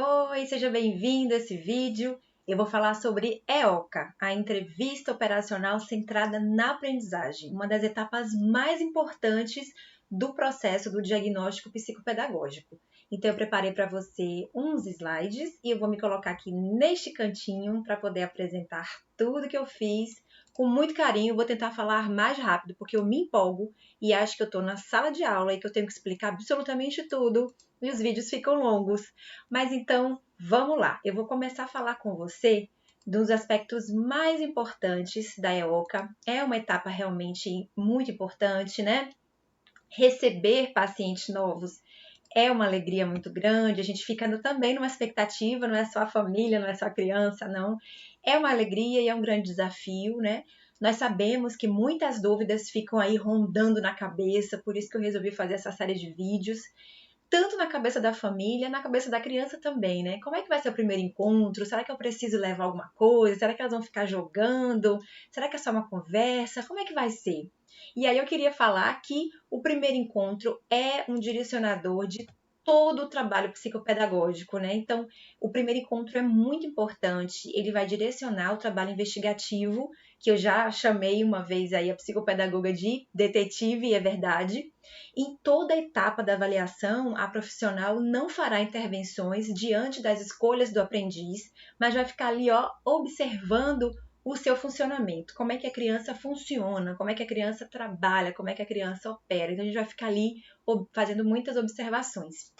Oi, seja bem-vindo a esse vídeo. Eu vou falar sobre EOCA, a entrevista operacional centrada na aprendizagem, uma das etapas mais importantes do processo do diagnóstico psicopedagógico. Então, eu preparei para você uns slides e eu vou me colocar aqui neste cantinho para poder apresentar tudo que eu fiz com muito carinho. Vou tentar falar mais rápido, porque eu me empolgo e acho que eu estou na sala de aula e que eu tenho que explicar absolutamente tudo e os vídeos ficam longos. Mas então, vamos lá. Eu vou começar a falar com você dos aspectos mais importantes da EOCA. É uma etapa realmente muito importante, né? Receber pacientes novos é uma alegria muito grande. A gente fica também numa expectativa, não é só a família, não é só a criança, não. É uma alegria e é um grande desafio, né? Nós sabemos que muitas dúvidas ficam aí rondando na cabeça, por isso que eu resolvi fazer essa série de vídeos tanto na cabeça da família, na cabeça da criança também, né? Como é que vai ser o primeiro encontro? Será que eu preciso levar alguma coisa? Será que elas vão ficar jogando? Será que é só uma conversa? Como é que vai ser? E aí eu queria falar que o primeiro encontro é um direcionador de todo o trabalho psicopedagógico, né? Então, o primeiro encontro é muito importante, ele vai direcionar o trabalho investigativo, que eu já chamei uma vez aí a psicopedagoga de detetive, e é verdade. Em toda a etapa da avaliação, a profissional não fará intervenções diante das escolhas do aprendiz, mas vai ficar ali, observando o seu funcionamento, como é que a criança funciona, como é que a criança trabalha, como é que a criança opera. Então, a gente vai ficar ali fazendo muitas observações.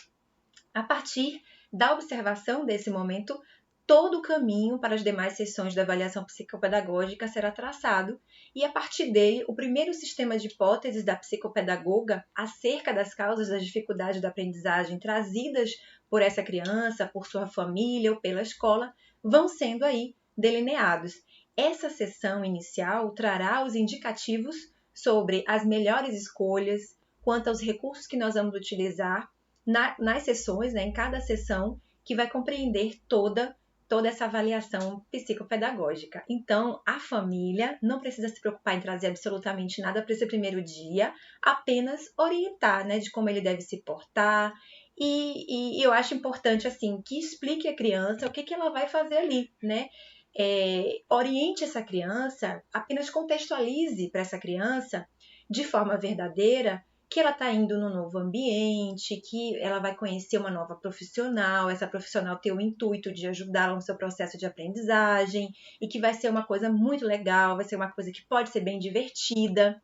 A partir da observação desse momento, todo o caminho para as demais sessões da avaliação psicopedagógica será traçado e, a partir dele, o primeiro sistema de hipóteses da psicopedagoga acerca das causas das dificuldades da aprendizagem trazidas por essa criança, por sua família ou pela escola, vão sendo aí delineados. Essa sessão inicial trará os indicativos sobre as melhores escolhas, quanto aos recursos que nós vamos utilizar nas sessões, né, em cada sessão, que vai compreender toda essa avaliação psicopedagógica. Então, a família não precisa se preocupar em trazer absolutamente nada para esse primeiro dia, apenas orientar, né, de como ele deve se portar. E eu acho importante, assim, que explique a criança o que ela vai fazer ali, né? Oriente essa criança, apenas contextualize para essa criança, de forma verdadeira, que ela está indo num novo ambiente, que ela vai conhecer uma nova profissional, essa profissional tem o intuito de ajudá-la no seu processo de aprendizagem e que vai ser uma coisa muito legal, vai ser uma coisa que pode ser bem divertida.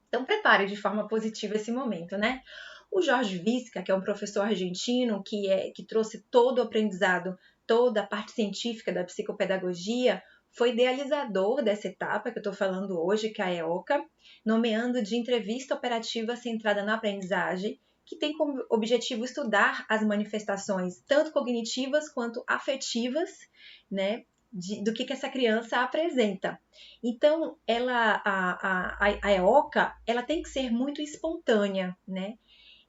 Então, prepare de forma positiva esse momento, né? O Jorge Visca, que é um professor argentino que trouxe todo o aprendizado, toda a parte científica da psicopedagogia, foi idealizador dessa etapa que eu estou falando hoje, que é a EOCA, nomeando de entrevista operativa centrada na aprendizagem, que tem como objetivo estudar as manifestações tanto cognitivas quanto afetivas, né, do que essa criança apresenta. Então, a EOCA, ela tem que ser muito espontânea, né?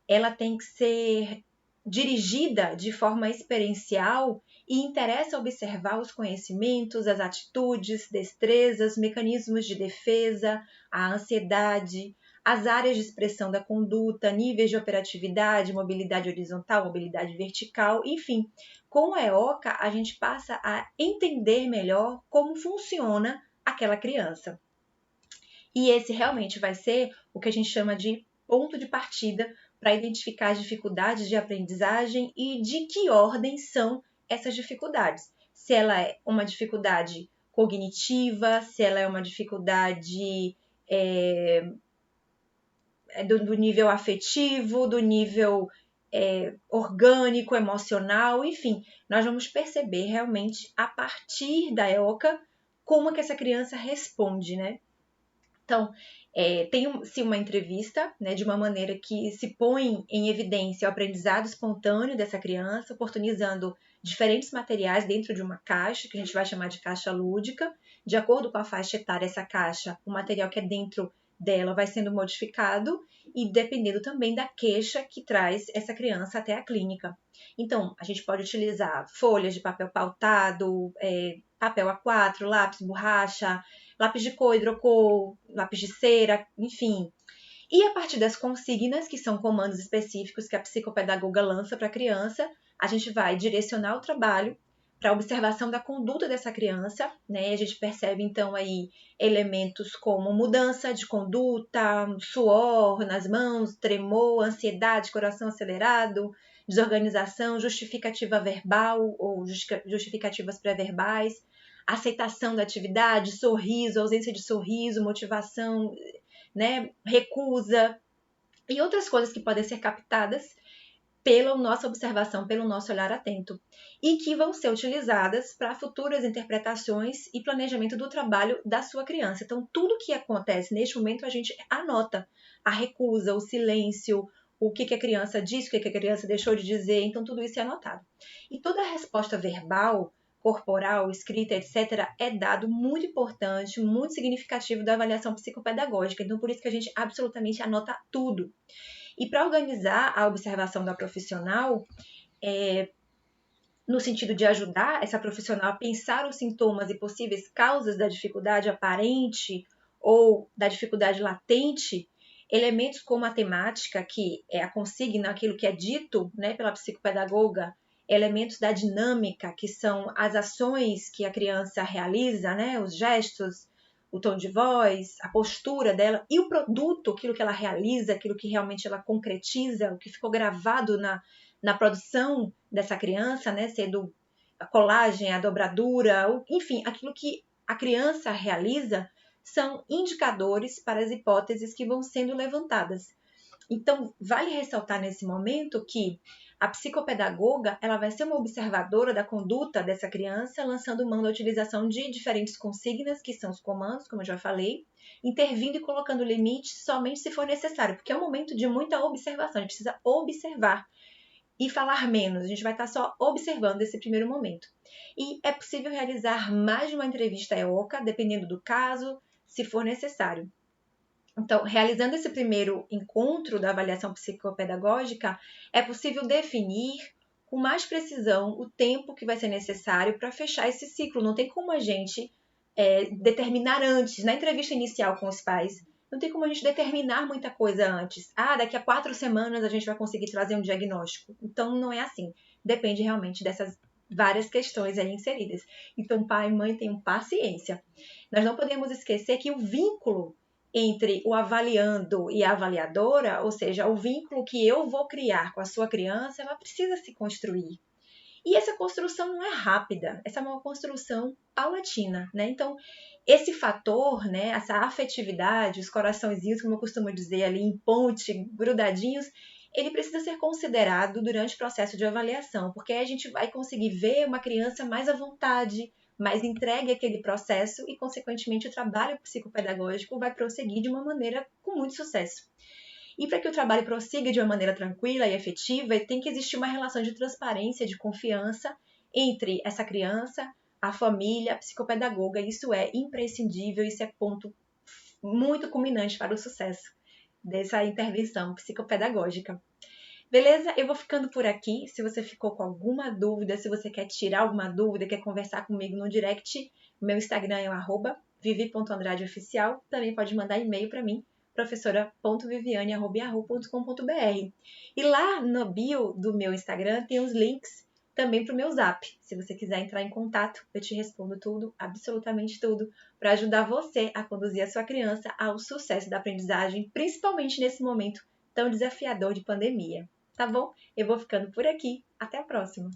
Ela tem que ser dirigida de forma experiencial e interessa observar os conhecimentos, as atitudes, destrezas, mecanismos de defesa, a ansiedade, as áreas de expressão da conduta, níveis de operatividade, mobilidade horizontal, mobilidade vertical, enfim. Com a EOCA, a gente passa a entender melhor como funciona aquela criança. E esse realmente vai ser o que a gente chama de ponto de partida para identificar as dificuldades de aprendizagem e de que ordem são essas dificuldades. Se ela é uma dificuldade cognitiva, se ela é uma dificuldade do nível afetivo, do nível orgânico, emocional, enfim. Nós vamos perceber realmente a partir da EOCA como que essa criança responde, né? Então, tem-se uma entrevista, né, de uma maneira que se põe em evidência o aprendizado espontâneo dessa criança, oportunizando diferentes materiais dentro de uma caixa, que a gente vai chamar de caixa lúdica. De acordo com a faixa etária dessa caixa, o material que é dentro dela vai sendo modificado e dependendo também da queixa que traz essa criança até a clínica. Então, a gente pode utilizar folhas de papel pautado, papel A4, lápis, borracha, lápis de cor, hidrocor, lápis de cera, enfim. E a partir das consignas, que são comandos específicos que a psicopedagoga lança para a criança, a gente vai direcionar o trabalho para a observação da conduta dessa criança, né? A gente percebe então aí elementos como mudança de conduta, suor nas mãos, tremor, ansiedade, coração acelerado, desorganização, justificativa verbal ou justificativas pré-verbais, aceitação da atividade, sorriso, ausência de sorriso, motivação, né, recusa e outras coisas que podem ser captadas pela nossa observação, pelo nosso olhar atento, e que vão ser utilizadas para futuras interpretações e planejamento do trabalho da sua criança. Então, tudo que acontece neste momento, a gente anota a recusa, o silêncio, o que a criança disse, o que a criança deixou de dizer, então tudo isso é anotado. E toda a resposta verbal, corporal, escrita, etc., é dado muito importante, muito significativo da avaliação psicopedagógica. Então, por isso que a gente absolutamente anota tudo. E para organizar a observação da profissional, no sentido de ajudar essa profissional a pensar os sintomas e possíveis causas da dificuldade aparente ou da dificuldade latente, elementos como a temática, que é a consigna, aquilo que é dito, né, pela psicopedagoga, elementos da dinâmica, que são as ações que a criança realiza, né, os gestos, o tom de voz, a postura dela e o produto, aquilo que ela realiza, aquilo que realmente ela concretiza, o que ficou gravado na produção dessa criança, né, sendo a colagem, a dobradura, enfim, aquilo que a criança realiza são indicadores para as hipóteses que vão sendo levantadas. Então, vale ressaltar nesse momento que a psicopedagoga ela vai ser uma observadora da conduta dessa criança, lançando mão da utilização de diferentes consignas, que são os comandos, como eu já falei, intervindo e colocando limites somente se for necessário, porque é um momento de muita observação, a gente precisa observar e falar menos, a gente vai estar só observando esse primeiro momento. E é possível realizar mais de uma entrevista EOCA, dependendo do caso, se for necessário. Então, realizando esse primeiro encontro da avaliação psicopedagógica, é possível definir com mais precisão o tempo que vai ser necessário para fechar esse ciclo. Não tem como a gente determinar antes, na entrevista inicial com os pais, não tem como a gente determinar muita coisa antes. Daqui a 4 semanas a gente vai conseguir trazer um diagnóstico. Então, não é assim. Depende realmente dessas várias questões aí inseridas. Então, pai e mãe, tenham paciência. Nós não podemos esquecer que o vínculo entre o avaliando e a avaliadora, ou seja, o vínculo que eu vou criar com a sua criança, ela precisa se construir. E essa construção não é rápida, essa é uma construção paulatina, né? Então, esse fator, né, essa afetividade, os coraçõezinhos, como eu costumo dizer ali, em ponte, grudadinhos, ele precisa ser considerado durante o processo de avaliação, porque aí a gente vai conseguir ver uma criança mais à vontade, mais entregue àquele processo e, consequentemente, o trabalho psicopedagógico vai prosseguir de uma maneira com muito sucesso. E para que o trabalho prossiga de uma maneira tranquila e efetiva, tem que existir uma relação de transparência, de confiança entre essa criança, a família, a psicopedagoga. Isso é imprescindível, isso é ponto muito culminante para o sucesso dessa intervenção psicopedagógica. Beleza? Eu vou ficando por aqui. Se você ficou com alguma dúvida, se você quer tirar alguma dúvida, quer conversar comigo no direct, meu Instagram é o @vivi.andradeoficial. Também pode mandar e-mail para mim, professora.viviane@yahoo.com.br. E lá no bio do meu Instagram tem os links também para o meu Zap. Se você quiser entrar em contato, eu te respondo tudo, absolutamente tudo, para ajudar você a conduzir a sua criança ao sucesso da aprendizagem, principalmente nesse momento tão desafiador de pandemia. Tá bom? Eu vou ficando por aqui. Até a próxima!